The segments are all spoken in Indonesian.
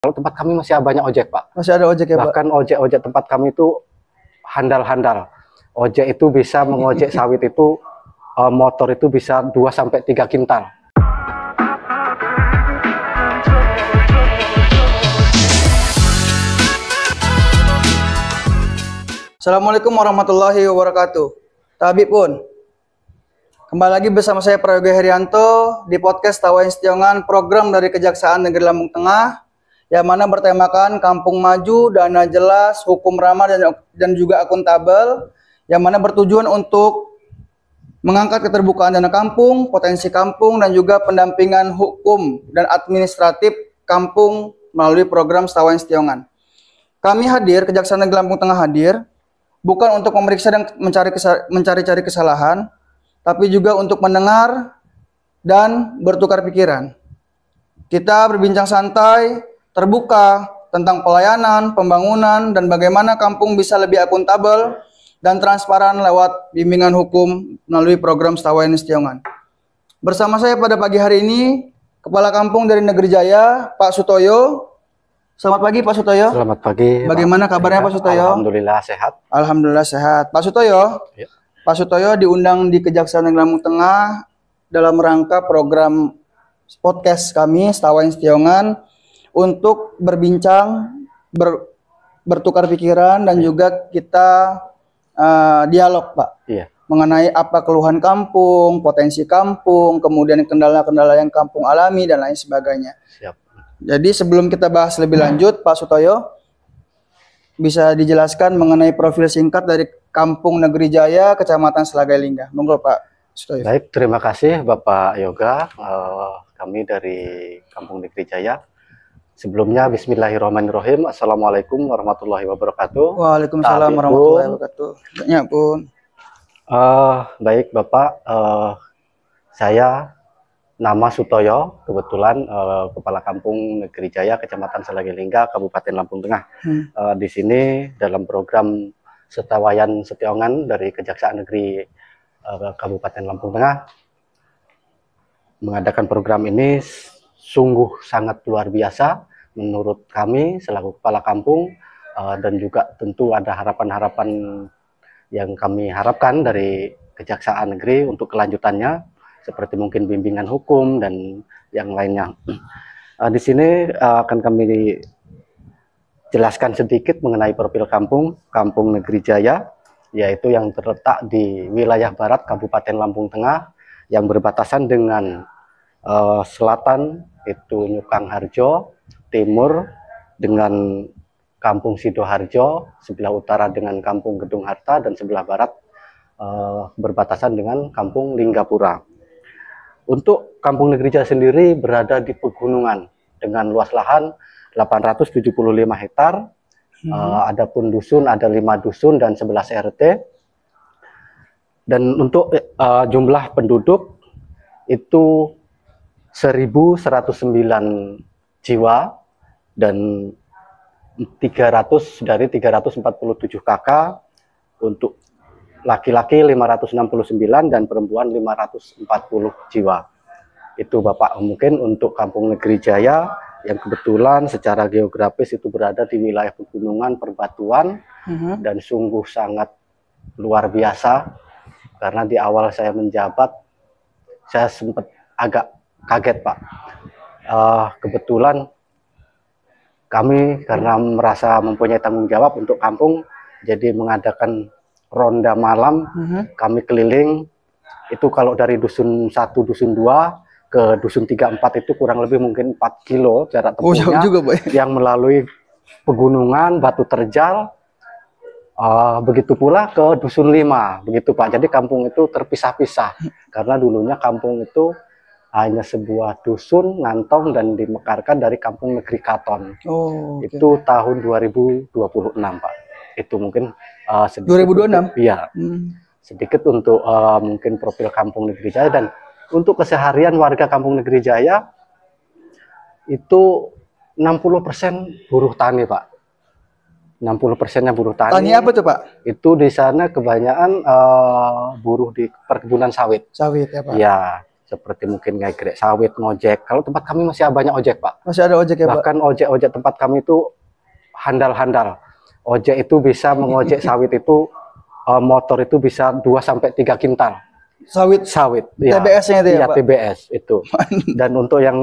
Kalau tempat kami masih banyak ojek, Pak. Masih ada ojek ya, Pak? Bahkan ojek-ojek tempat kami itu handal-handal. Ojek itu bisa mengojek sawit itu, motor itu bisa 2-3 kintal. Assalamualaikum warahmatullahi wabarakatuh. Tabib pun. Kembali lagi bersama saya Prayoga Herianto di podcast Tawain Setiongan, program dari Kejaksaan Negeri Lampung Tengah yang mana bertemakan kampung maju, dana jelas, hukum ramah dan juga akuntabel, yang mana bertujuan untuk mengangkat keterbukaan dana kampung, potensi kampung, dan juga pendampingan hukum dan administratif kampung melalui program Tawain Setiongan. Kami hadir, Kejaksaan Negeri Lampung Tengah hadir, bukan untuk memeriksa dan mencari-cari kesalahan, tapi juga untuk mendengar dan bertukar pikiran. Kita berbincang santai, terbuka tentang pelayanan, pembangunan, dan bagaimana kampung bisa lebih akuntabel dan transparan lewat bimbingan hukum melalui program Tawain Setiongan. Bersama saya pada pagi hari ini, Kepala Kampung dari Negeri Jaya, Pak Sutoyo. Selamat pagi, Pak Sutoyo. Selamat pagi. Bagaimana kabarnya, Pak Sutoyo? Alhamdulillah sehat. Alhamdulillah sehat. Pak Sutoyo, Ya. Pak Sutoyo diundang di Kejaksaan Negeri Lampung Tengah dalam rangka program podcast kami, Tawain Setiongan, untuk berbincang, bertukar pikiran, dan juga kita dialog, Pak. Iya. Mengenai apa keluhan kampung, potensi kampung, kemudian kendala-kendala yang kampung alami, dan lain sebagainya. Siap. Jadi sebelum kita bahas lebih lanjut, Pak Sutoyo, bisa dijelaskan mengenai profil singkat dari Kampung Negeri Jaya, Kecamatan Selagai Lingga. Monggo, Pak Sutoyo. Baik, terima kasih Bapak Yoga. Kami dari Kampung Negeri Jaya. Sebelumnya Bismillahirrahmanirrahim. Assalamualaikum warahmatullahi wabarakatuh. Waalaikumsalam warahmatullahi wabarakatuh. Ya pun. Baik Bapak, saya nama Sutoyo, kebetulan Kepala Kampung Negeri Jaya, Kecamatan Selagai Lingga, Kabupaten Lampung Tengah. Di sini dalam program Tawain Setiongan dari Kejaksaan Negeri Kabupaten Lampung Tengah mengadakan program ini sungguh sangat luar biasa menurut kami selaku Kepala Kampung, dan juga tentu ada harapan-harapan yang kami harapkan dari Kejaksaan Negeri untuk kelanjutannya, seperti mungkin bimbingan hukum dan yang lainnya. Di sini akan kami jelaskan sedikit mengenai profil Kampung Negeri Jaya, yaitu yang terletak di wilayah barat Kabupaten Lampung Tengah yang berbatasan dengan selatan itu Nyukang Harjo, timur dengan Kampung Sidoharjo, sebelah utara dengan Kampung Gedung Harta, dan sebelah barat berbatasan dengan Kampung Linggapura. Untuk Kampung Negeri Jaya sendiri berada di pegunungan dengan luas lahan 875 hektar. Adapun dusun ada 5 dusun dan 11 RT. Dan untuk jumlah penduduk itu 1.109 jiwa dan 347 kakak, untuk laki-laki 569 dan perempuan 540 jiwa. Itu Bapak, mungkin untuk Kampung Negeri Jaya yang kebetulan secara geografis itu berada di wilayah pegunungan, perbatuan, dan sungguh sangat luar biasa. Karena di awal saya menjabat, saya sempat agak kaget, Pak. Kebetulan kami karena merasa mempunyai tanggung jawab untuk kampung, jadi mengadakan ronda malam. Kami keliling, itu kalau dari dusun 1, dusun 2 ke dusun 3, 4 itu kurang lebih mungkin 4 kilo jarak tempuhnya, jauh juga, Pak. Yang melalui pegunungan, batu terjal. Begitu pula ke dusun 5, begitu Pak. Jadi kampung itu terpisah-pisah karena dulunya kampung itu hanya sebuah dusun ngantong dan dimekarkan dari Kampung Negeri Katon. Itu tahun 2026, Pak. Itu mungkin sedikit 2026? Iya. Sedikit untuk mungkin profil Kampung Negeri Jaya. Dan untuk keseharian warga Kampung Negeri Jaya itu 60% buruh tani, Pak. 60%-nya buruh tani. Tani apa tuh, Pak? Itu di sana kebanyakan buruh di perkebunan sawit. Sawit ya, Pak? Ya, seperti mungkin ngegrek sawit, ngojek. Kalau tempat kami masih banyak ojek, Pak. Masih ada ojek ya, Pak? Bahkan ojek-ojek tempat kami itu handal-handal. Ojek itu bisa mengojek sawit itu, motor itu bisa 2-3 kintal. Sawit. Ya. TBS-nya itu ya, Iya, Pak? TBS itu. Dan untuk yang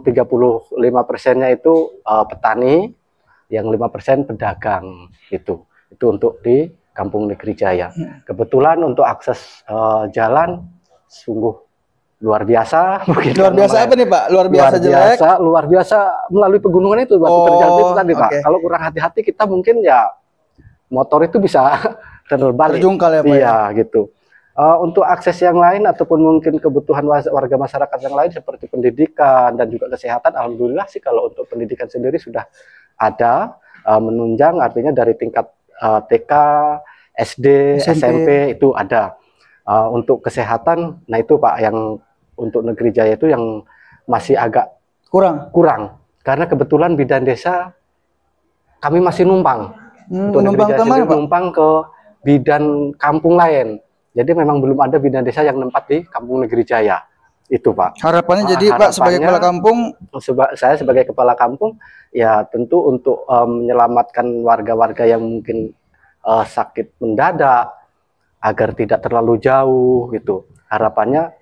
35%-nya itu petani, yang 5% pedagang itu. Itu untuk di Kampung Negeri Jaya. Kebetulan untuk akses jalan sungguh luar biasa. Luar biasa apa nih, Pak? Luar biasa jelek? Luar biasa melalui pegunungan itu, batu terjal itu tadi, Pak. Kalau kurang hati-hati kita mungkin ya motor itu bisa terbalik. Terjungkal ya, Pak? Iya, gitu. Untuk akses yang lain ataupun mungkin kebutuhan warga masyarakat yang lain seperti pendidikan dan juga kesehatan, alhamdulillah sih kalau untuk pendidikan sendiri sudah ada menunjang, artinya dari tingkat TK, SD, SMP itu ada. Untuk kesehatan, nah itu Pak, yang untuk Negeri Jaya itu yang masih agak kurang. Karena kebetulan bidan desa kami masih numpang. Untuk numpang ke mana, Pak? Numpang ke bidan kampung lain. Jadi memang belum ada bidan desa yang nempat di Kampung Negeri Jaya. Itu Pak. Harapannya jadi Pak sebagai kepala kampung? Saya sebagai kepala kampung ya tentu untuk menyelamatkan warga-warga yang mungkin sakit mendadak agar tidak terlalu jauh gitu. Harapannya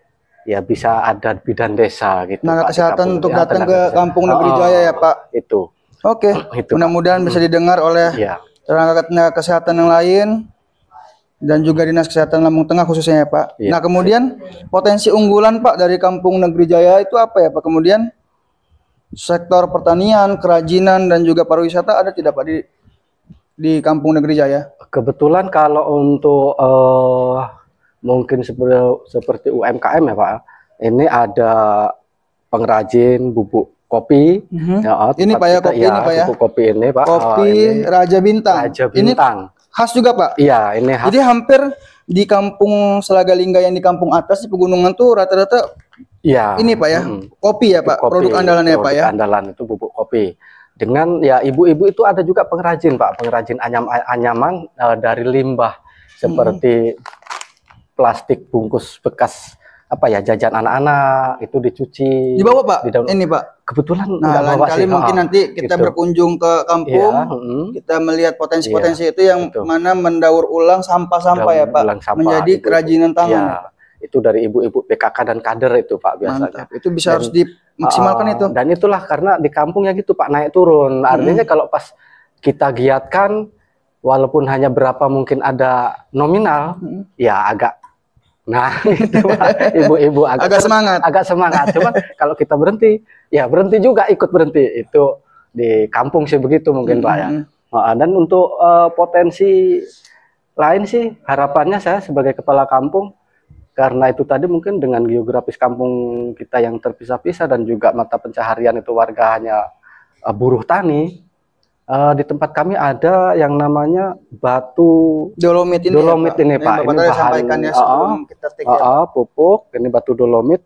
ya bisa ada bidan desa gitu. Tenaga kesehatan untuk datang ke Kampung Negeri Jaya ya, Pak. Itu. Oke. Mudah-mudahan bisa didengar oleh tenaga kesehatan yang lain dan juga Dinas Kesehatan Lampung Tengah khususnya ya, Pak. Nah, kemudian potensi unggulan Pak dari Kampung Negeri Jaya itu apa ya, Pak? Kemudian sektor pertanian, kerajinan dan juga pariwisata ada tidak, Pak, di Kampung Negeri Jaya? Kebetulan kalau untuk mungkin seperti UMKM ya Pak, ini ada pengrajin bubuk kopi. Ini Pak ya, kopi ini Pak ya. Bubuk kopi ini Pak. Kopi ini Raja Bintang. Raja Bintang. Ini khas juga Pak. Iya, ini khas. Jadi hampir di Kampung Selagalingga yang di Kampung atas di pegunungan tuh rata-rata. Iya. Ini Pak ya, kopi ya Pak. Kopi, produk andalannya Pak ya. Andalan itu bubuk kopi. Dengan ya ibu-ibu itu ada juga pengrajin Pak, pengrajin anyaman dari limbah seperti plastik bungkus bekas apa ya jajan anak-anak itu dicuci. Dibawa Pak? Ini Pak. Kebetulan nah, lain kali sih, mungkin nanti kita berkunjung ke kampung, kita melihat potensi-potensi itu yang mana mendaur ulang sampah-sampah ya Pak, menjadi kerajinan tangan. Itu dari ibu-ibu PKK dan kader itu Pak biasanya. Mantap. Itu bisa harus dimaksimalkan itu. Dan itulah karena di kampung ya gitu Pak, naik turun. Artinya kalau pas kita giatkan walaupun hanya berapa mungkin ada nominal, ya agak itu Pak, ibu-ibu agak semangat. Cuman kalau kita berhenti, ya berhenti juga, ikut berhenti. Itu di kampung sih begitu mungkin Pak ya. Dan untuk potensi lain sih harapannya saya sebagai kepala kampung, karena itu tadi mungkin dengan geografis kampung kita yang terpisah-pisah dan juga mata pencaharian itu warga hanya buruh tani. Di tempat kami ada yang namanya batu dolomit ini ini Pak. Ini bahan pupuk, ini batu dolomit.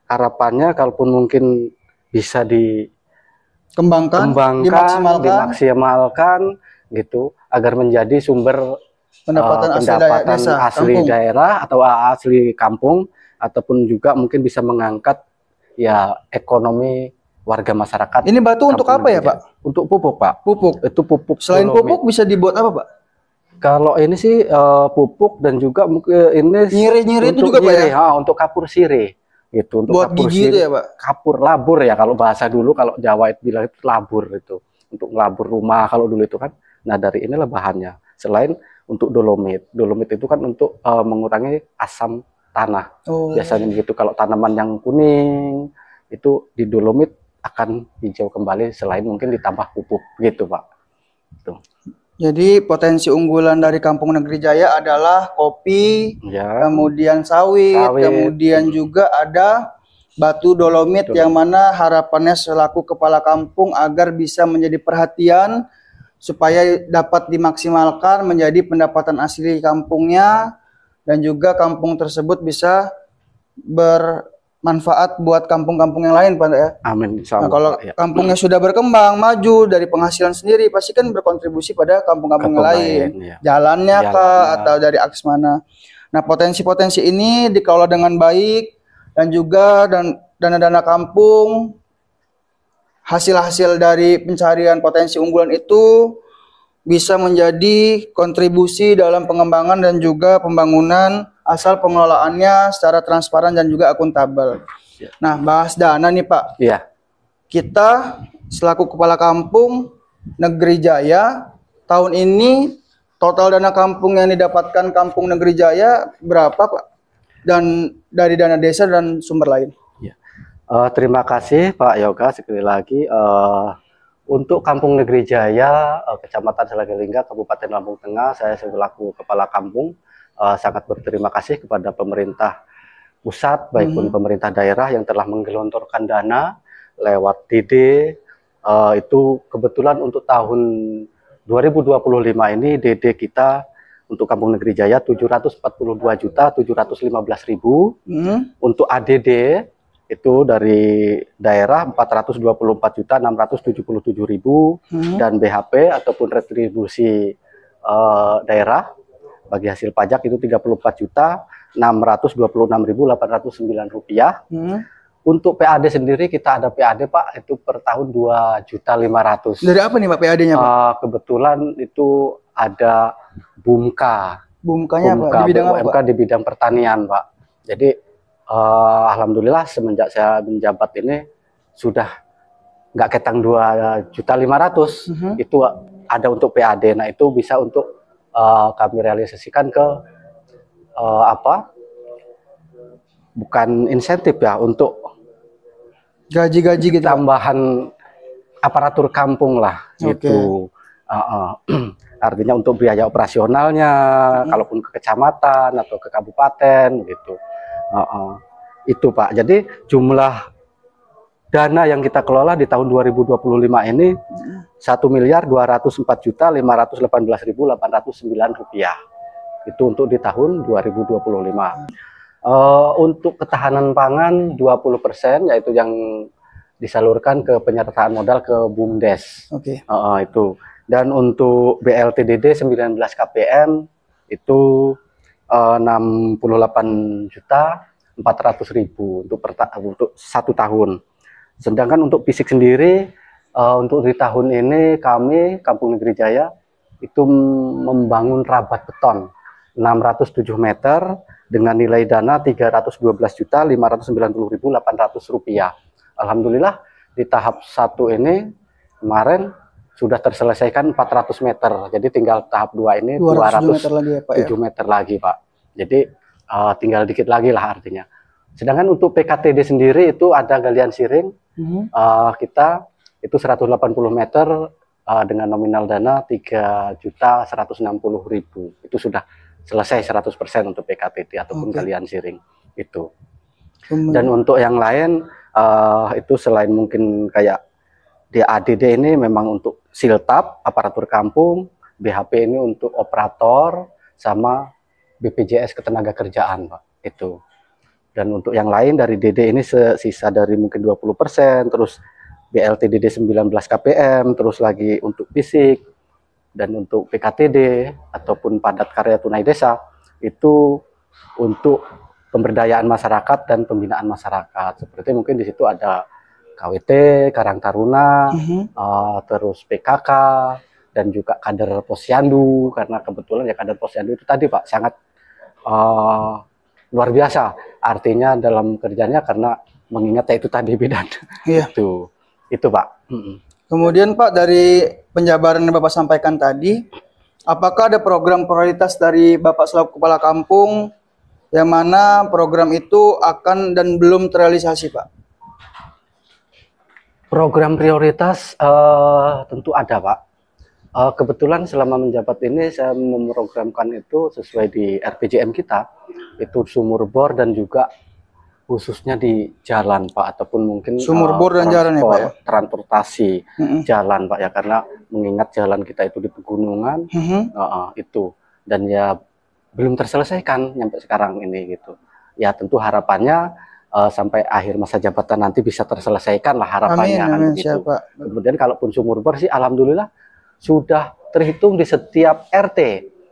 Harapannya kalaupun mungkin bisa dikembangkan, dimaksimalkan gitu agar menjadi sumber pendapatan asli daerah atau asli kampung, ataupun juga mungkin bisa mengangkat ya ekonomi warga masyarakat. Ini batu untuk apa ya Pak? Untuk pupuk Pak. Pupuk. Itu pupuk. Selain pupuk bisa dibuat apa Pak? Kalau ini sih pupuk dan juga mungkin ini nyiri-nyiri itu juga Pak ya? Untuk kapur sirih. Gitu. Untuk buat kapur gigi itu ya Pak? Kapur labur ya kalau bahasa dulu, kalau Jawa itu bilang itu labur itu. Untuk ngelabur rumah kalau dulu itu kan. Nah dari inilah bahannya. Selain untuk dolomit. Dolomit itu kan untuk mengurangi asam tanah. Biasanya begitu. Kalau tanaman yang kuning itu di dolomit akan hijau kembali, selain mungkin ditambah pupuk gitu Pak. Tuh. Jadi potensi unggulan dari Kampung Negeri Jaya adalah kopi, kemudian sawit, kemudian juga ada batu dolomit yang mana harapannya selaku kepala kampung agar bisa menjadi perhatian supaya dapat dimaksimalkan menjadi pendapatan asli kampungnya dan juga kampung tersebut bisa bermanfaat buat kampung-kampung yang lain Pak ya. Amin. Nah, kalau kampungnya sudah berkembang, maju dari penghasilan sendiri, pasti kan berkontribusi pada kampung-kampung lain. Jalannya kah atau dari akses mana. Nah, potensi-potensi ini dikelola dengan baik dan juga dana-dana kampung, hasil-hasil dari pencarian potensi unggulan itu bisa menjadi kontribusi dalam pengembangan dan juga pembangunan asal pengelolaannya secara transparan dan juga akuntabel. Nah, bahas dana nih Pak. Iya. Kita selaku kepala kampung Negeri Jaya tahun ini total dana kampung yang didapatkan Kampung Negeri Jaya berapa Pak? Dan dari dana desa dan sumber lain. Ya. Terima kasih Pak Yoga sekali lagi. Untuk Kampung Negeri Jaya, Kecamatan Salagalingga, Kabupaten Lampung Tengah, saya selaku kepala kampung sangat berterima kasih kepada pemerintah pusat, baik pun pemerintah daerah yang telah menggelontorkan dana lewat DD. Itu kebetulan untuk tahun 2025 ini DD kita untuk Kampung Negeri Jaya 742.715.000. Untuk ADD itu dari daerah 424.677.000 dan BHP ataupun retribusi daerah bagi hasil pajak itu 34.626.809 rupiah. Untuk PAD sendiri kita ada PAD Pak itu per tahun 2.500.000. Dari apa nih Pak PAD-nya Pak? Kebetulan itu ada BUMKA. BUMKA-nya Pak? Di bidang apa Pak? Di bidang pertanian Pak. Jadi alhamdulillah semenjak saya menjabat ini sudah nggak ketang 2.500.000. Itu ada untuk PAD. Nah itu bisa untuk kami realisasikan ke bukan insentif ya, untuk gaji-gaji gitu, tambahan aparatur kampung lah gitu. Artinya untuk biaya operasionalnya, kalaupun ke kecamatan atau ke kabupaten gitu. Itu Pak. Jadi jumlah dana yang kita kelola di tahun 2025 ini 1.204.518.809 rupiah. Itu untuk di tahun 2025. Untuk ketahanan pangan 20%, yaitu yang disalurkan ke penyertaan modal ke BUMDes. Itu. Dan untuk BLTDD 19 KPM itu 68.400.000 untuk 1 tahun. Sedangkan untuk fisik sendiri untuk di tahun ini kami Kampung Negeri Jaya itu membangun rabat beton 607 meter dengan nilai dana 312.590.800 rupiah. Alhamdulillah di tahap 1 ini kemarin sudah terselesaikan 400 meter. Jadi tinggal tahap 2 ini 207 meter lagi ya, Pak, meter lagi Pak. Jadi tinggal dikit lagi lah artinya. Sedangkan untuk PKTD sendiri itu ada galian siring. Kita itu 180 meter dengan nominal dana 3.160.000. Itu sudah selesai 100% untuk PKTD ataupun galian siring itu. Dan untuk yang lain itu selain mungkin kayak di ADD ini memang untuk siltap aparatur kampung, BHP ini untuk operator sama BPJS ketenagakerjaan Pak itu. Dan untuk yang lain dari DD ini sisa dari mungkin 20%, terus BLTDD 19 KPM, terus lagi untuk fisik. Dan untuk PKTD ataupun padat karya tunai desa itu untuk pemberdayaan masyarakat dan pembinaan masyarakat. Seperti mungkin di situ ada KWT, Karang Taruna, terus PKK dan juga kader Posyandu, karena kebetulan ya kader Posyandu itu tadi Pak sangat luar biasa artinya dalam kerjanya karena mengingat itu tadi bidan. Itu Pak. Kemudian Pak, dari penjabaran yang Bapak sampaikan tadi, apakah ada program prioritas dari Bapak selaku kepala kampung yang mana program itu akan dan belum terrealisasi Pak? Program prioritas tentu ada Pak. Kebetulan selama menjabat ini saya memprogramkan itu sesuai di RPJM kita, itu sumur bor dan juga khususnya di jalan Pak, ataupun mungkin sumur bor dan jalan ya Pak ya? Transportasi jalan Pak ya, karena mengingat jalan kita itu di pegunungan itu, dan ya belum terselesaikan sampai sekarang ini gitu. Ya tentu harapannya sampai akhir masa jabatan nanti bisa terselesaikan lah harapannya. Amin, gitu. Kemudian kalaupun sumur bor sih alhamdulillah sudah terhitung di setiap RT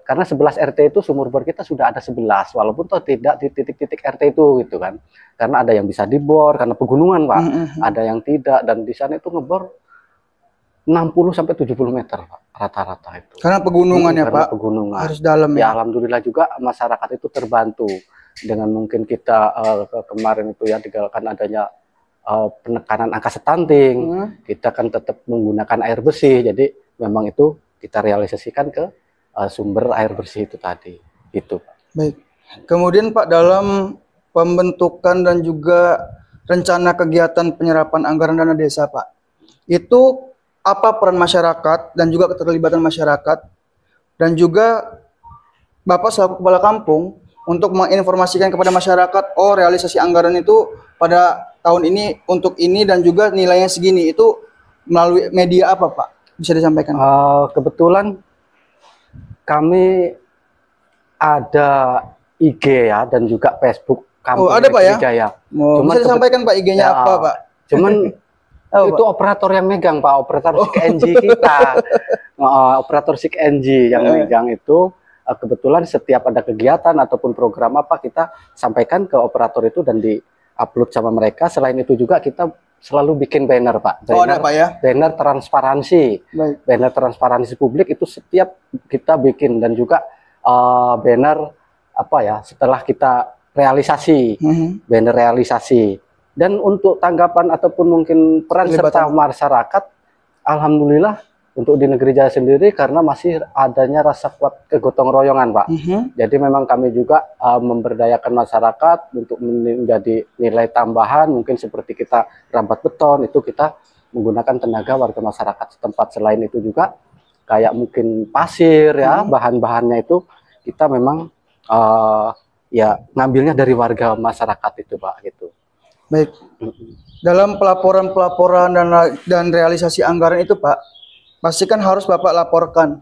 karena 11 RT itu sumur bor kita sudah ada 11, walaupun toh tidak di titik-titik RT itu gitu kan. Karena ada yang bisa dibor karena pegunungan, Pak. Ada yang tidak, dan di sana itu ngebor 60 sampai 70 meter, Pak, rata-rata itu. Karena pegunungan ya, karena Pak. Pegunungan. Harus dalam ya. ya. Alhamdulillah juga masyarakat itu terbantu dengan mungkin kita kemarin itu ya tinggalkan adanya penekanan angka stunting, kita kan tetap menggunakan air bersih. Jadi memang itu kita realisasikan ke sumber air bersih itu tadi. Itu. Baik. Kemudian Pak, dalam pembentukan dan juga rencana kegiatan penyerapan anggaran dana desa, Pak, itu apa peran masyarakat dan juga keterlibatan masyarakat, dan juga Bapak selaku kepala kampung untuk menginformasikan kepada masyarakat, oh realisasi anggaran itu pada tahun ini untuk ini dan juga nilainya segini, itu melalui media apa, Pak? Bisa disampaikan? Kebetulan kami ada IG ya, dan juga Facebook Kampung ada Pak ya? Jaya. Bisa disampaikan Pak IG-nya ya, apa, Pak? Cuman itu Pak, operator yang megang, Pak, operator SIG-NG kita. Operator SIG-NG yang megang itu. Kebetulan setiap ada kegiatan ataupun program apa kita sampaikan ke operator itu dan di-upload sama mereka. Selain itu juga kita selalu bikin banner, Pak. Banner, ada Pak ya? Banner transparansi. Baik. Banner transparansi publik itu setiap kita bikin, dan juga banner apa ya setelah kita realisasi, banner realisasi. Dan untuk tanggapan ataupun mungkin peran serta masyarakat, alhamdulillah untuk di Negeri Jaya sendiri karena masih adanya rasa kuat kegotong royongan, Pak. Jadi memang kami juga memberdayakan masyarakat untuk menjadi nilai tambahan, mungkin seperti kita rambat beton, itu kita menggunakan tenaga warga masyarakat setempat. Selain itu juga kayak mungkin pasir ya, bahan-bahannya itu kita memang ya ngambilnya dari warga masyarakat itu, Pak, gitu. Baik. Dalam pelaporan dan realisasi anggaran itu, Pak, pasti kan harus Bapak laporkan,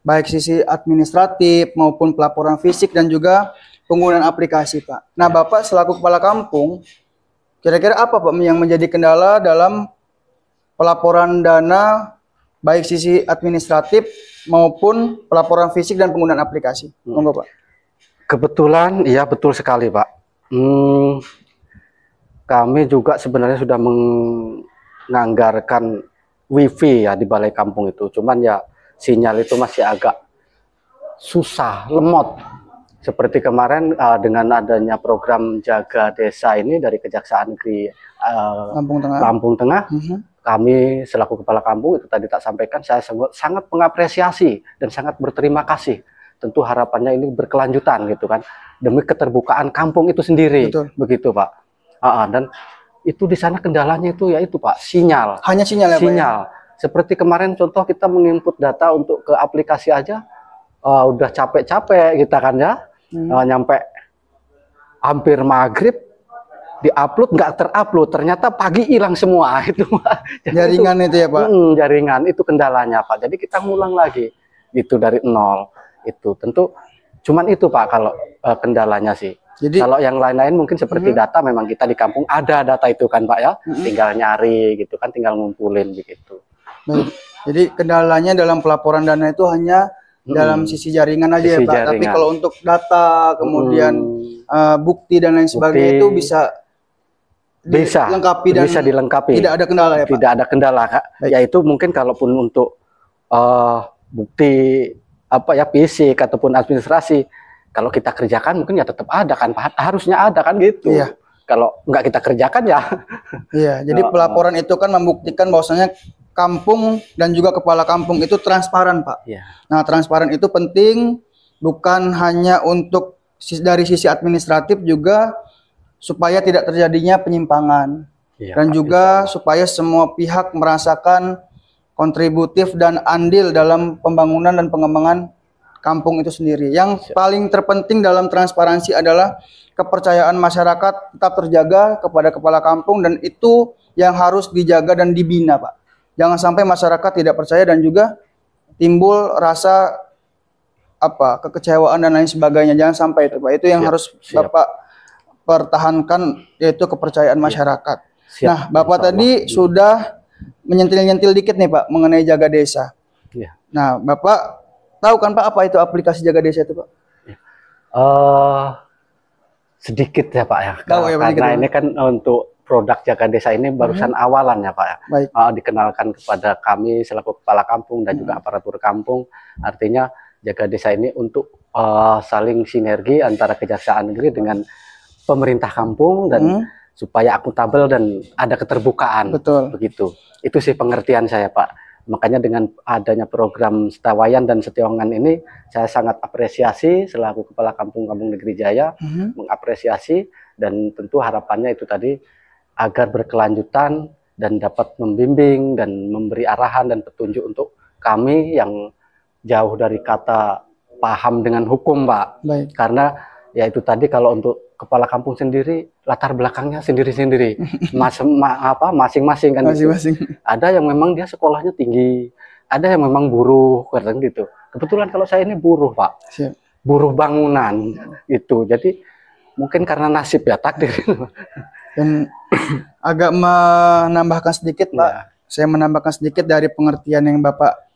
baik sisi administratif maupun pelaporan fisik dan juga penggunaan aplikasi, Pak. Nah, Bapak selaku kepala kampung, kira-kira apa, Pak, yang menjadi kendala dalam pelaporan dana, baik sisi administratif maupun pelaporan fisik dan penggunaan aplikasi? Monggo, Pak. Kebetulan, iya betul sekali, Pak. Kami juga sebenarnya sudah menganggarkan WiFi ya di balai kampung itu. Cuman ya sinyal itu masih agak susah, lemot. Seperti kemarin dengan adanya program Jaga Desa ini dari Kejaksaan Negeri Lampung Tengah, kami selaku kepala kampung itu tadi tak sampaikan, saya sangat mengapresiasi dan sangat berterima kasih. Tentu harapannya ini berkelanjutan gitu kan, demi keterbukaan kampung itu sendiri. Betul. Begitu, Pak. Dan itu di sana kendalanya itu yaitu, Pak, sinyal. Hanya sinyal ya, sinyal. Pak, ya? Seperti kemarin contoh kita menginput data untuk ke aplikasi aja udah capek-capek kita kan ya, nyampe hampir maghrib diupload nggak terupload, ternyata pagi hilang semua itu, Pak. Jaringan itu ya, Pak. Jaringan itu kendalanya, Pak. Jadi kita ngulang lagi gitu dari nol. Itu tentu cuman itu, Pak, kalau kendalanya sih. Jadi kalau yang lain-lain mungkin seperti data, memang kita di kampung ada data itu kan, Pak ya, tinggal nyari gitu kan, tinggal ngumpulin begitu. Baik. Jadi kendalanya dalam pelaporan dana itu hanya dalam sisi jaringan aja, sisi ya, Pak. Jaringan. Tapi kalau untuk data kemudian bukti dan lain sebagainya itu bisa dilengkapi dan bisa dilengkapi. Tidak ada kendala ya, Pak. Tidak ada kendala, Kak. Yaitu mungkin kalaupun untuk bukti apa ya, fisik ataupun administrasi, kalau kita kerjakan mungkin ya tetap ada kan, Pak. Harusnya ada kan gitu. Iya. Kalau nggak kita kerjakan ya. Iya, jadi pelaporan itu kan membuktikan bahwasanya kampung dan juga kepala kampung itu transparan, Pak. Iya. Nah, transparan itu penting bukan hanya untuk dari sisi administratif, juga supaya tidak terjadinya penyimpangan. Iya, dan Pak, juga supaya semua pihak merasakan kontributif dan andil dalam pembangunan dan pengembangan kampung itu sendiri. Yang paling terpenting dalam transparansi adalah kepercayaan masyarakat tetap terjaga kepada kepala kampung, dan itu yang harus dijaga dan dibina, Pak. Jangan sampai masyarakat tidak percaya dan juga timbul rasa kekecewaan dan lain sebagainya. Jangan sampai itu, Pak. Itu yang harus Bapak pertahankan, yaitu kepercayaan masyarakat. Nah, Bapak tadi sudah menyentil-nyentil dikit nih, Pak, mengenai Jaga Desa. Nah, Bapak tahu kan Pak apa itu aplikasi Jaga Desa itu Pak? Sedikit ya Pak ya, Tahu ya, karena ini kan untuk produk Jaga Desa ini barusan awalan ya Pak ya. Baik. Dikenalkan kepada kami selaku kepala kampung dan juga aparatur kampung. Artinya Jaga Desa ini untuk saling sinergi antara Kejaksaan Negeri dengan pemerintah kampung dan supaya akuntabel dan ada keterbukaan. Betul. Begitu. Itu sih pengertian saya Pak. Makanya dengan adanya program Setawayan dan Setiongan ini, saya sangat apresiasi selaku Kepala Kampung Negeri Jaya, mengapresiasi, dan tentu harapannya itu tadi agar berkelanjutan dan dapat membimbing dan memberi arahan dan petunjuk untuk kami yang jauh dari kata paham dengan hukum Pak. Baik. Karena ya itu tadi kalau untuk kepala kampung sendiri latar belakangnya sendiri-sendiri, masing-masing kan. Masing-masing. Gitu. Ada yang memang dia sekolahnya tinggi, ada yang memang buruh kadang gitu. Kebetulan kalau saya ini buruh Pak, Siap. Buruh bangunan itu. Jadi mungkin karena nasib ya, takdir. Dan agak menambahkan sedikit Pak, saya menambahkan sedikit dari pengertian yang Bapak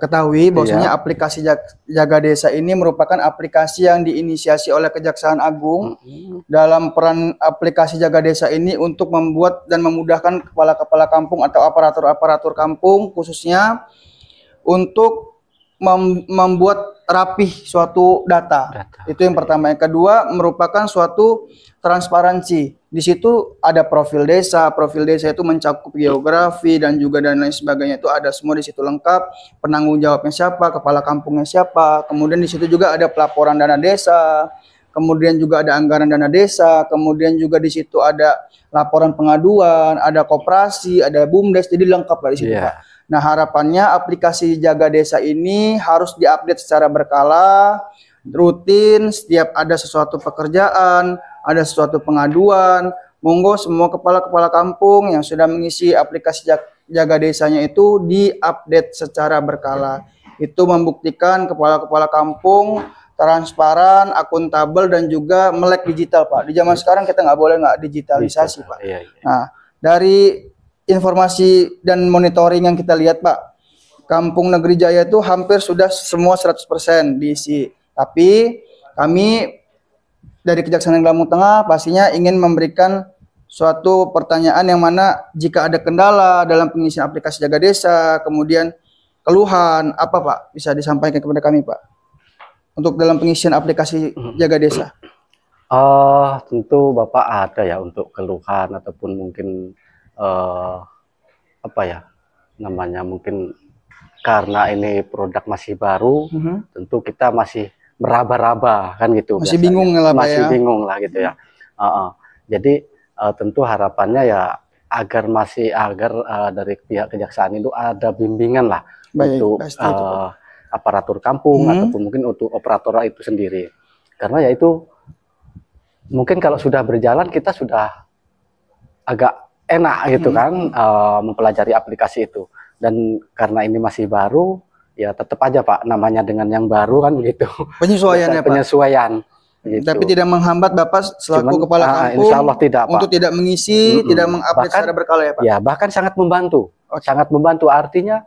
ketahui bahwasanya aplikasi Jaga Desa ini merupakan aplikasi yang diinisiasi oleh Kejaksaan Agung dalam peran aplikasi Jaga Desa ini untuk membuat dan memudahkan kepala-kepala kampung atau aparatur-aparatur kampung khususnya untuk membuat rapih suatu data. Itu yang pertama. Yang kedua merupakan suatu transparansi. Di situ ada profil desa. Profil desa itu mencakup geografi dan juga dan lain sebagainya, itu ada semua di situ lengkap. Penanggung jawabnya siapa, kepala kampungnya siapa. Kemudian di situ juga ada pelaporan dana desa. Kemudian juga ada anggaran dana desa. Kemudian juga di situ ada laporan pengaduan, ada koperasi, ada BUMDes. Jadi lengkap lah di situ Pak. Nah harapannya aplikasi Jaga Desa ini harus diupdate secara berkala, rutin, setiap ada sesuatu pekerjaan, ada sesuatu pengaduan, monggo semua kepala-kepala kampung yang sudah mengisi aplikasi Jaga Desanya itu diupdate secara berkala. Itu membuktikan kepala-kepala kampung transparan, akuntabel, dan juga melek digital Pak. Di zaman sekarang kita nggak boleh nggak digitalisasi Pak. Nah dari informasi dan monitoring yang kita lihat Pak, Kampung Negeri Jaya itu hampir sudah semua 100% diisi. Tapi kami dari Kejaksaan Negeri Lampung Tengah pastinya ingin memberikan suatu pertanyaan yang mana jika ada kendala dalam pengisian aplikasi Jaga Desa, kemudian keluhan, apa Pak bisa disampaikan kepada kami Pak untuk dalam pengisian aplikasi Jaga Desa? Tentu Bapak ada ya untuk keluhan ataupun mungkin apa ya namanya, mungkin karena ini produk masih baru, tentu kita masih meraba-raba kan gitu, masih biasanya. Bingung lah Pak masih ya. Bingung lah gitu ya. Jadi tentu harapannya ya agar dari pihak kejaksaan itu ada bimbingan lah. Baik, untuk aparatur kampung ataupun mungkin untuk operator itu sendiri, karena ya itu mungkin kalau sudah berjalan kita sudah agak enak gitu kan mempelajari aplikasi itu, dan karena ini masih baru ya tetap aja Pak, namanya dengan yang baru kan gitu, penyesuaian ya Pak. Penyesuaian gitu. Tapi tidak menghambat Bapak selaku kepala kampung insya Allah tidak, Pak, untuk tidak mengisi, tidak mengupdate secara berkala ya Pak. Ya bahkan sangat membantu, sangat membantu, artinya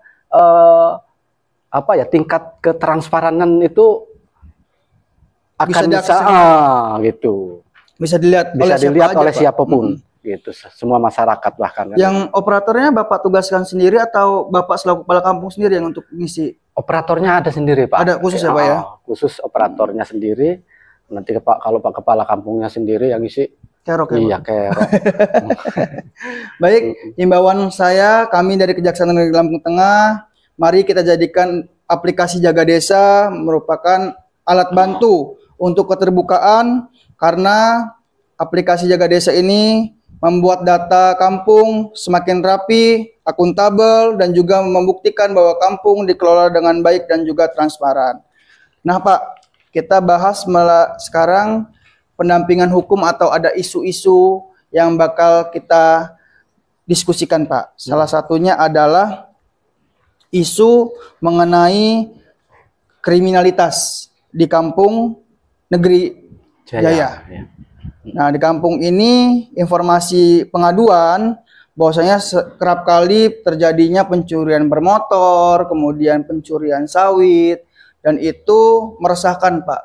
apa ya, tingkat ketransparanan itu akan bisa gitu, bisa dilihat oleh siapapun. Gitu, semua masyarakat bahkan kan. Yang operatornya Bapak tugaskan sendiri atau Bapak selaku kepala kampung sendiri yang untuk mengisi? Operatornya ada sendiri Pak. Ada khusus ya Pak ya? Khusus operatornya sendiri. Nanti kalau Pak kepala kampungnya sendiri yang isi kerok ya? Iya kerok. Baik, himbauan saya, kami dari Kejaksaan Negeri Lampung Tengah, mari kita jadikan aplikasi Jaga Desa merupakan alat bantu untuk keterbukaan, karena aplikasi Jaga Desa ini membuat data kampung semakin rapi, akuntabel, dan juga membuktikan bahwa kampung dikelola dengan baik dan juga transparan. Nah Pak, kita bahas sekarang pendampingan hukum atau ada isu-isu yang bakal kita diskusikan Pak. Salah satunya adalah isu mengenai kriminalitas di Kampung Negeri Jaya. Nah, di kampung ini informasi pengaduan bahwasanya kerap kali terjadinya pencurian bermotor, kemudian pencurian sawit, dan itu meresahkan, Pak.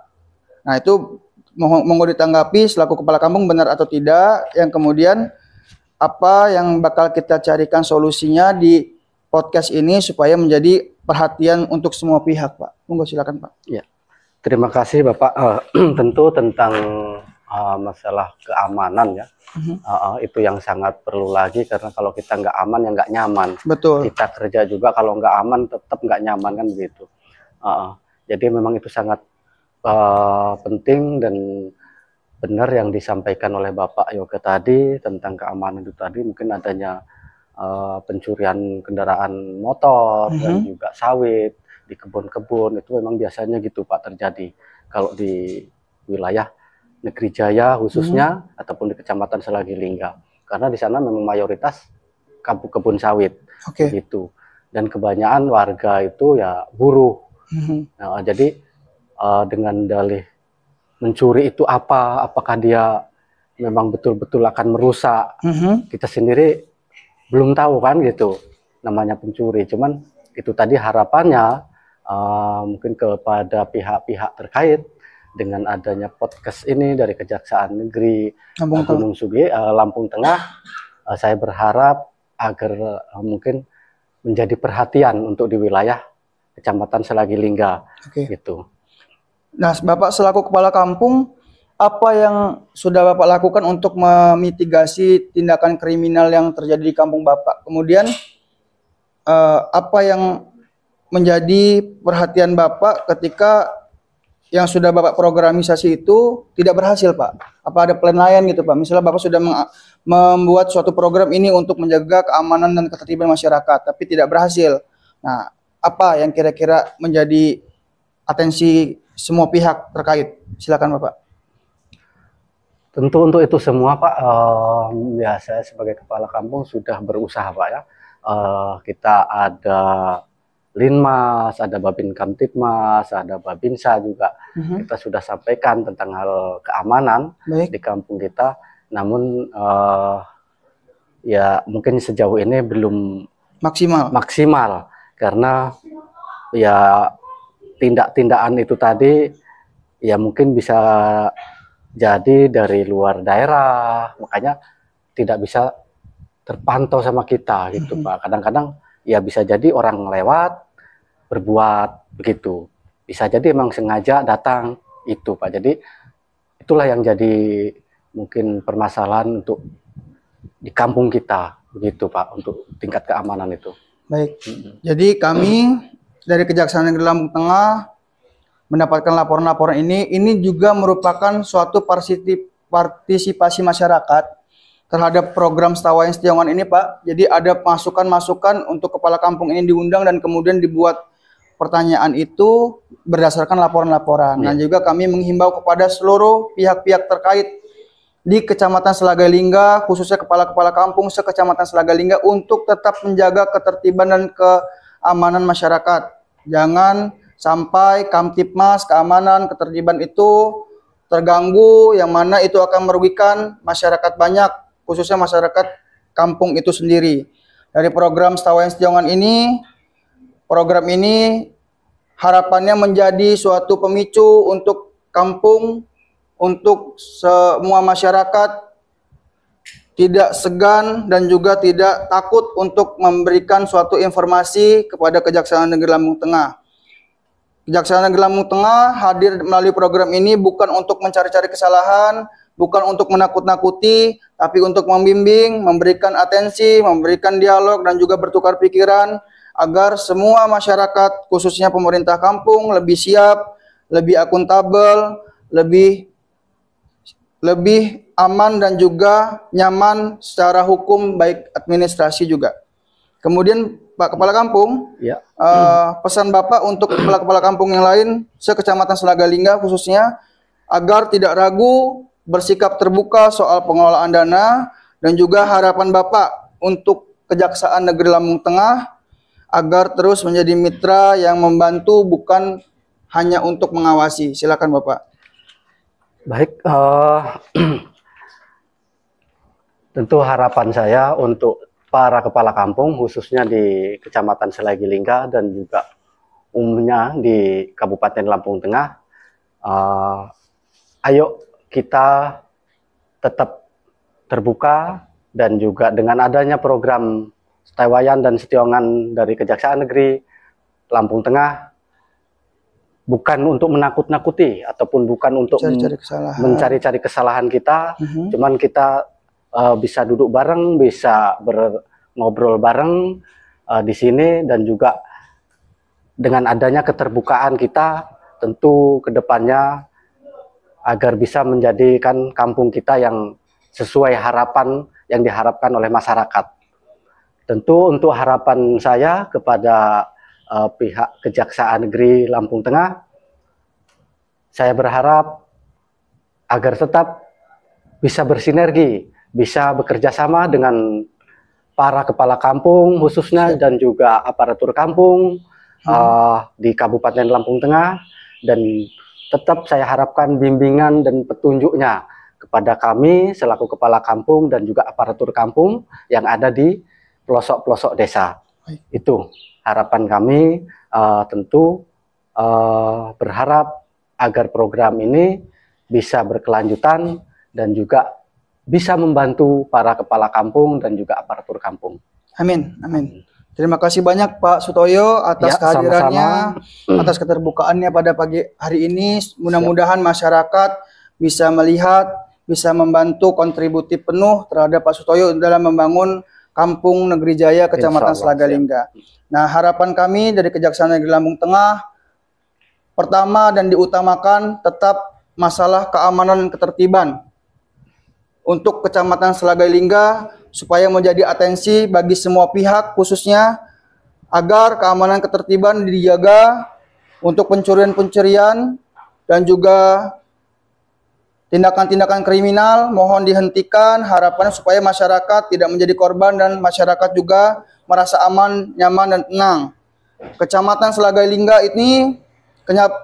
Nah, itu monggo ditanggapi selaku kepala kampung benar atau tidak, yang kemudian apa yang bakal kita carikan solusinya di podcast ini supaya menjadi perhatian untuk semua pihak, Pak. Monggo silakan, Pak. Ya, terima kasih Bapak. Tentu tentang masalah keamanan ya, itu yang sangat perlu lagi, karena kalau kita nggak aman ya nggak nyaman. Betul. Kita kerja juga kalau nggak aman tetap nggak nyaman kan begitu. Jadi memang itu sangat penting dan benar yang disampaikan oleh Bapak Yoga tadi tentang keamanan itu tadi. Mungkin adanya pencurian kendaraan motor dan juga sawit di kebun-kebun, itu memang biasanya gitu Pak terjadi kalau di wilayah Negeri Jaya khususnya, ataupun di Kecamatan Selagi Lingga, karena di sana memang mayoritas kebun sawit gitu, dan kebanyakan warga itu ya buruh. Nah, jadi dengan dalih mencuri itu apakah dia memang betul-betul akan merusak, kita sendiri belum tahu kan gitu, namanya pencuri. Cuman itu tadi harapannya mungkin kepada pihak-pihak terkait dengan adanya podcast ini dari Kejaksaan Negeri Gunung Sugi, Lampung Tengah, saya berharap agar mungkin menjadi perhatian untuk di wilayah Kecamatan Selagi Lingga, gitu. Nah, Bapak selaku kepala kampung, apa yang sudah Bapak lakukan untuk memitigasi tindakan kriminal yang terjadi di kampung Bapak? Kemudian apa yang menjadi perhatian Bapak ketika yang sudah Bapak programisasi itu tidak berhasil, Pak? Apa ada plan lain gitu, Pak? Misalnya Bapak sudah membuat suatu program ini untuk menjaga keamanan dan ketertiban masyarakat, tapi tidak berhasil. Nah, apa yang kira-kira menjadi atensi semua pihak terkait? Silakan, Bapak. Tentu untuk itu semua, Pak, ya saya sebagai kepala kampung sudah berusaha, Pak ya. Kita ada Linmas, ada Babin Kamtipmas, ada Babinsa juga. Kita sudah sampaikan tentang hal keamanan di kampung kita. Namun ya mungkin sejauh ini belum maksimal karena ya tindak-tindakan itu tadi ya mungkin bisa jadi dari luar daerah, makanya tidak bisa terpantau sama kita gitu, Pak. Kadang-kadang ya bisa jadi orang lewat berbuat begitu, bisa jadi emang sengaja datang itu, Pak. Jadi itulah yang jadi mungkin permasalahan untuk di kampung kita begitu, Pak, untuk tingkat keamanan itu. Baik. Jadi kami dari Kejaksaan Negeri Lampung Tengah mendapatkan laporan-laporan ini juga merupakan suatu partisipasi masyarakat terhadap program Setawayan Setiongan ini, Pak. Jadi ada masukan-masukan untuk kepala kampung ini diundang dan kemudian dibuat pertanyaan itu berdasarkan laporan-laporan. Dan juga kami menghimbau kepada seluruh pihak-pihak terkait di Kecamatan Selaga Lingga, khususnya kepala-kepala kampung se-Kecamatan Selaga Lingga, untuk tetap menjaga ketertiban dan keamanan masyarakat. Jangan sampai Kamtipmas, keamanan, ketertiban itu terganggu, yang mana itu akan merugikan masyarakat banyak, khususnya masyarakat kampung itu sendiri. Dari program Setawayan Setiongan ini, program ini harapannya menjadi suatu pemicu untuk kampung, untuk semua masyarakat tidak segan dan juga tidak takut untuk memberikan suatu informasi kepada Kejaksaan Negeri Lampung Tengah. Kejaksaan Negeri Lampung Tengah hadir melalui program ini bukan untuk mencari-cari kesalahan, bukan untuk menakut-nakuti, tapi untuk membimbing, memberikan atensi, memberikan dialog, dan juga bertukar pikiran agar semua masyarakat, khususnya pemerintah kampung, lebih siap, lebih akuntabel, lebih aman dan juga nyaman secara hukum, baik administrasi juga. Kemudian Pak Kepala Kampung, pesan Bapak untuk kepala-kepala kampung yang lain se-Kecamatan Selaga Lingga khususnya, agar tidak ragu, bersikap terbuka soal pengelolaan dana, dan juga harapan Bapak untuk Kejaksaan Negeri Lampung Tengah agar terus menjadi mitra yang membantu, bukan hanya untuk mengawasi. Silakan Bapak. Baik, tentu harapan saya untuk para kepala kampung khususnya di Kecamatan Selagi Lingga dan juga umumnya di Kabupaten Lampung Tengah. Ayo kita tetap terbuka, dan juga dengan adanya program Setewayan dan Setiongan dari Kejaksaan Negeri Lampung Tengah, bukan untuk menakut-nakuti ataupun bukan untuk mencari-cari kesalahan kita, cuman kita bisa duduk bareng, bisa ngobrol bareng di sini, dan juga dengan adanya keterbukaan kita, tentu kedepannya agar bisa menjadikan kampung kita yang sesuai harapan yang diharapkan oleh masyarakat. Tentu untuk harapan saya kepada pihak Kejaksaan Negeri Lampung Tengah, saya berharap agar tetap bisa bersinergi, bisa bekerja sama dengan para kepala kampung khususnya, dan juga aparatur kampung di Kabupaten Lampung Tengah, dan tetap saya harapkan bimbingan dan petunjuknya kepada kami selaku kepala kampung dan juga aparatur kampung yang ada di pelosok-pelosok desa. Itu harapan kami. Tentu berharap agar program ini bisa berkelanjutan dan juga bisa membantu para kepala kampung dan juga aparatur kampung. Amin, amin. Terima kasih banyak Pak Sutoyo atas kehadirannya, atas keterbukaannya pada pagi hari ini. Mudah-mudahan masyarakat bisa melihat, bisa membantu kontributif penuh terhadap Pak Sutoyo dalam membangun Kampung Negeri Jaya, Kecamatan Selagalingga. Nah, harapan kami dari Kejaksaan Negeri Lampung Tengah, pertama dan diutamakan tetap masalah keamanan dan ketertiban untuk Kecamatan Selagalingga, supaya menjadi atensi bagi semua pihak, khususnya agar keamanan ketertiban dijaga untuk pencurian-pencurian dan juga tindakan-tindakan kriminal mohon dihentikan. Harapannya supaya masyarakat tidak menjadi korban dan masyarakat juga merasa aman, nyaman, dan tenang. Kecamatan Selagalingga ini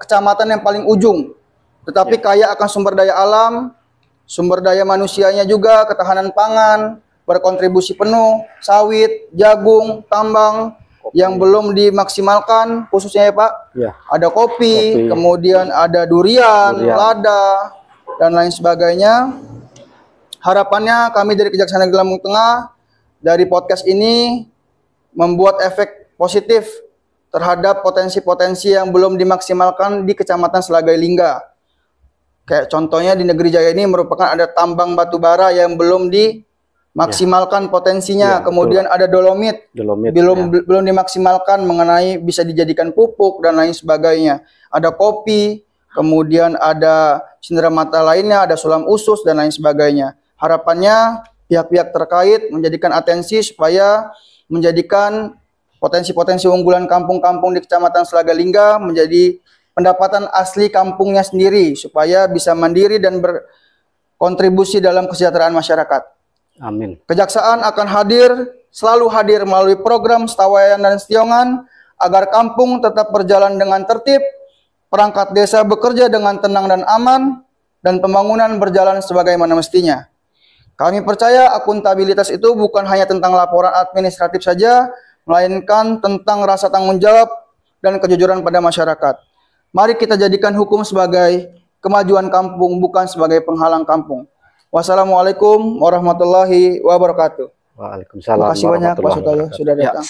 kecamatan yang paling ujung, tetapi kaya akan sumber daya alam, sumber daya manusianya juga, ketahanan pangan, berkontribusi penuh, sawit, jagung, tambang yang belum dimaksimalkan khususnya ya Pak. Ada kopi, kemudian ada durian, lada, dan lain sebagainya. Harapannya kami dari Kejaksaan Negeri Lampung Tengah dari podcast ini membuat efek positif terhadap potensi-potensi yang belum dimaksimalkan di Kecamatan Selagalingga. Kayak contohnya di Negeri Jaya ini merupakan ada tambang batu bara yang belum dimaksimalkan potensinya. Kemudian ada dolomit belum dimaksimalkan mengenai bisa dijadikan pupuk dan lain sebagainya. Ada kopi, kemudian ada cenderamata lainnya, ada sulam usus dan lain sebagainya. Harapannya pihak-pihak terkait menjadikan atensi supaya menjadikan potensi-potensi unggulan kampung-kampung di Kecamatan Selagalingga menjadi pendapatan asli kampungnya sendiri, supaya bisa mandiri dan berkontribusi dalam kesejahteraan masyarakat. Amin. Kejaksaan akan selalu hadir melalui program Setewayan dan Setiongan agar kampung tetap berjalan dengan tertib, perangkat desa bekerja dengan tenang dan aman, dan pembangunan berjalan sebagaimana mestinya. Kami percaya akuntabilitas itu bukan hanya tentang laporan administratif saja, melainkan tentang rasa tanggung jawab dan kejujuran pada masyarakat. Mari kita jadikan hukum sebagai kemajuan kampung, bukan sebagai penghalang kampung. Wassalamualaikum warahmatullahi wabarakatuh. Waalaikumsalam. Terima kasih banyak Pak Sutoyo sudah datang.